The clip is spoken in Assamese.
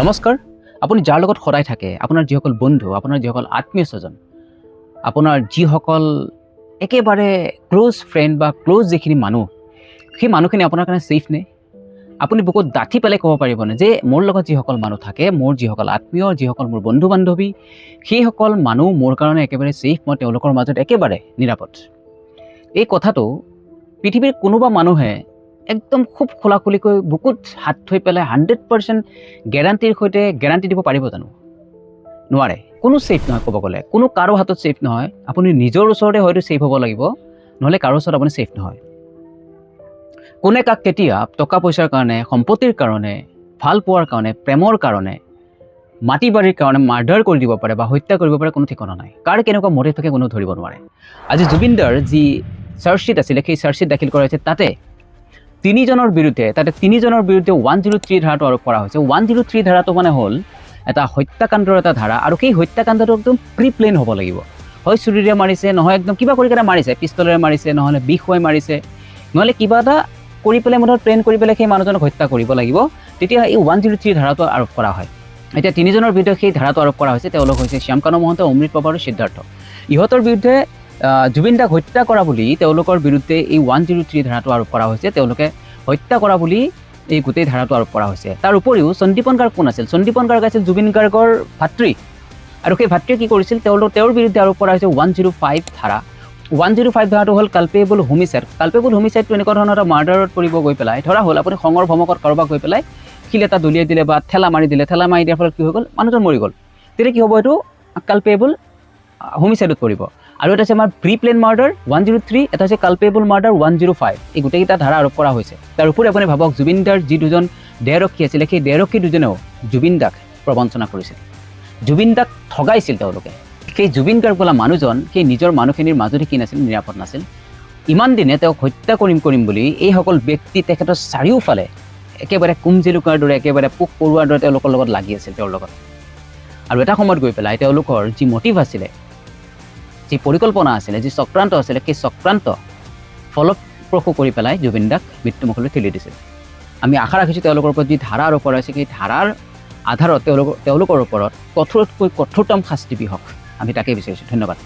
নমস্কাৰ। আপুনি যাৰ লগত সদায় থাকে, আপোনাৰ যিসকল বন্ধু, আপোনাৰ যিসকল আত্মীয় স্বজন, আপোনাৰ যিসকল একেবাৰে ক্ল'জ ফ্ৰেণ্ড বা ক্ল'জ যিখিনি মানুহ, সেই মানুহখিনি আপোনাৰ কাৰণে ছেফ নে? আপুনি বুকুত ডাঠি পেলাই ক'ব পাৰিবনে যে মোৰ লগত যিসকল মানুহ থাকে, মোৰ যিসকল আত্মীয়, যিসকল মোৰ বন্ধু বান্ধৱী, সেইসকল মানুহ মোৰ কাৰণে একেবাৰে ছেফ, মই তেওঁলোকৰ মাজত একেবাৰে নিৰাপদ। এই কথাটো পৃথিৱীৰ কোনোবা মানুহে একদম খুব খোলাখুলিকৈ বুকুত হাত থৈ পেলাই 100% গেৰাণ্টিৰ সৈতে গেৰাণ্টি দিব পাৰিব জানো? নোৱাৰে। কোনো ছেফ নহয়, ক'ব গ'লে কোনো কাৰো হাতত ছেফ নহয়। আপুনি নিজৰ ওচৰতে হয়তো ছেফ হ'ব লাগিব, নহ'লে কাৰো ওচৰত আপুনি ছেফ নহয়। কোনে কাক কেতিয়া টকা পইচাৰ কাৰণে, সম্পত্তিৰ কাৰণে, ভাল পোৱাৰ কাৰণে, প্ৰেমৰ কাৰণে, মাটি বাৰীৰ কাৰণে মাৰ্ডাৰ কৰি দিব পাৰে বা হত্যা কৰিব পাৰে, কোনো ঠিকনা নাই। কাৰ কেনেকুৱা মটিভ থাকে কোনো ধৰিব নোৱাৰে। আজি জুবিন দাৰ যি চাৰ্জশ্বীট আছিলে, সেই চাৰ্জশ্বীট দাখিল কৰা হৈছে। তাতে তিনিজনৰ বিৰুদ্ধে 103 ধাৰাটো আৰোপ কৰা হৈছে। 103 ধাৰাটো মানে হ'ল এটা হত্যাকাণ্ডৰ এটা ধাৰা, আৰু সেই হত্যাকাণ্ডটো একদম প্ৰি প্লেন হ'ব লাগিব। হয় চুৰিৰে মাৰিছে, নহয় একদম কিবা কৰি কেনে মাৰিছে, পিষ্টলেৰে মাৰিছে, নহ'লে বিষ খুৱাই মাৰিছে, নহ'লে কিবা এটা কৰি পেলাই মুঠত প্লেন কৰি পেলাই সেই মানুহজনক হত্যা কৰিব লাগিব। তেতিয়া এই 103 ধাৰাটো আৰোপ কৰা হয়। এতিয়া তিনিজনৰ বিৰুদ্ধে সেই ধাৰাটো আৰোপ কৰা হৈছে। তেওঁলোক হৈছে শ্যামকানু মহন্ত, অমৃত পাৱা আৰু সিদ্ধাৰ্থ। ইহঁতৰ বিৰুদ্ধে জুবিন দাক হত্যা কৰা বুলি তেওঁলোকৰ বিৰুদ্ধে এই 103 ধাৰাটো আৰোপ কৰা হৈছে। তেওঁলোকে হত্যা কৰা বুলি এই গোটেই ধাৰাটো আৰোপ কৰা হৈছে। তাৰ উপৰিও সন্দীপন গাৰ্গ কোন আছিল? সন্দীপন গাৰ্গ আছিল জুবিন গাৰ্গৰ ভাতৃ, আৰু সেই ভাতৃয়ে কি কৰিছিল? তেওঁৰ বিৰুদ্ধে আৰোপ কৰা হৈছে 105 ধাৰা। 105 ধাৰাটো হ'ল কালপেবল হোমিচাইড। কালপেবল হোমিচাইডটো এনেকুৱা ধৰণৰ এটা মাৰ্ডাৰত পৰিব গৈ পেলাই, ধৰা হ'ল আপুনি খঙৰ ভমকত কাৰোবাক গৈ পেলাই শিল এটা দলিয়াই দিলে বা ঠেলা মাৰি দিলে, ঠেলা মাৰি দিয়াৰ ফলত কি হৈ গ'ল? মানুহজন মৰি গ'ল। তেতিয়া কি হ'ব? এইটো কালপেবল হোমিচাইডত পৰিব। আৰু এটা আছে আমাৰ প্ৰি প্লেন মাৰ্ডাৰ 103, এটা হৈছে কালপেবল মাৰ্ডাৰ 105। এই গোটেইকেইটা ধাৰা আৰোপ কৰা হৈছে। তাৰ উপৰি আপুনি ভাবক, জুবিন দাৰ যি দুজন দেহৰক্ষী আছিলে, সেই দেহৰক্ষী দুজনেও জুবিন দাক প্ৰবঞ্চনা কৰিছিল, জুবিন দাক ঠগাইছিল তেওঁলোকে। সেই জুবিন গাৰ্গ বোলা মানুহজন সেই নিজৰ মানুহখিনিৰ মাজতে কি নাছিল? নিৰাপদ নাছিল। ইমান দিনে তেওঁক হত্যা কৰিম বুলি এইসকল ব্যক্তি তেখেতৰ চাৰিওফালে একেবাৰে কুমজেলুকাৰ দৰে, একেবাৰে পোক পৰুৱাৰ দৰে তেওঁলোকৰ লগত লাগি আছিল, তেওঁৰ লগত। আৰু এটা সময়ত গৈ পেলাই তেওঁলোকৰ যি মটিভ আছিলে, যি পৰিকল্পনা আছিলে, যি চক্ৰান্ত আছিলে, সেই চক্ৰান্ত ফলপ্ৰসূ কৰি পেলাই জুবিন দাক মৃত্যুমুখলৈ ঠেলি দিছিল। আমি আশা ৰাখিছোঁ তেওঁলোকৰ ওপৰত যি ধাৰা আৰোপ কৰা হৈছে, সেই ধাৰাৰ আধাৰত তেওঁলোকৰ ওপৰত কঠোৰতকৈ কঠোৰতম শাস্তি বিহক, আমি তাকেই বিচাৰিছোঁ। ধন্যবাদ।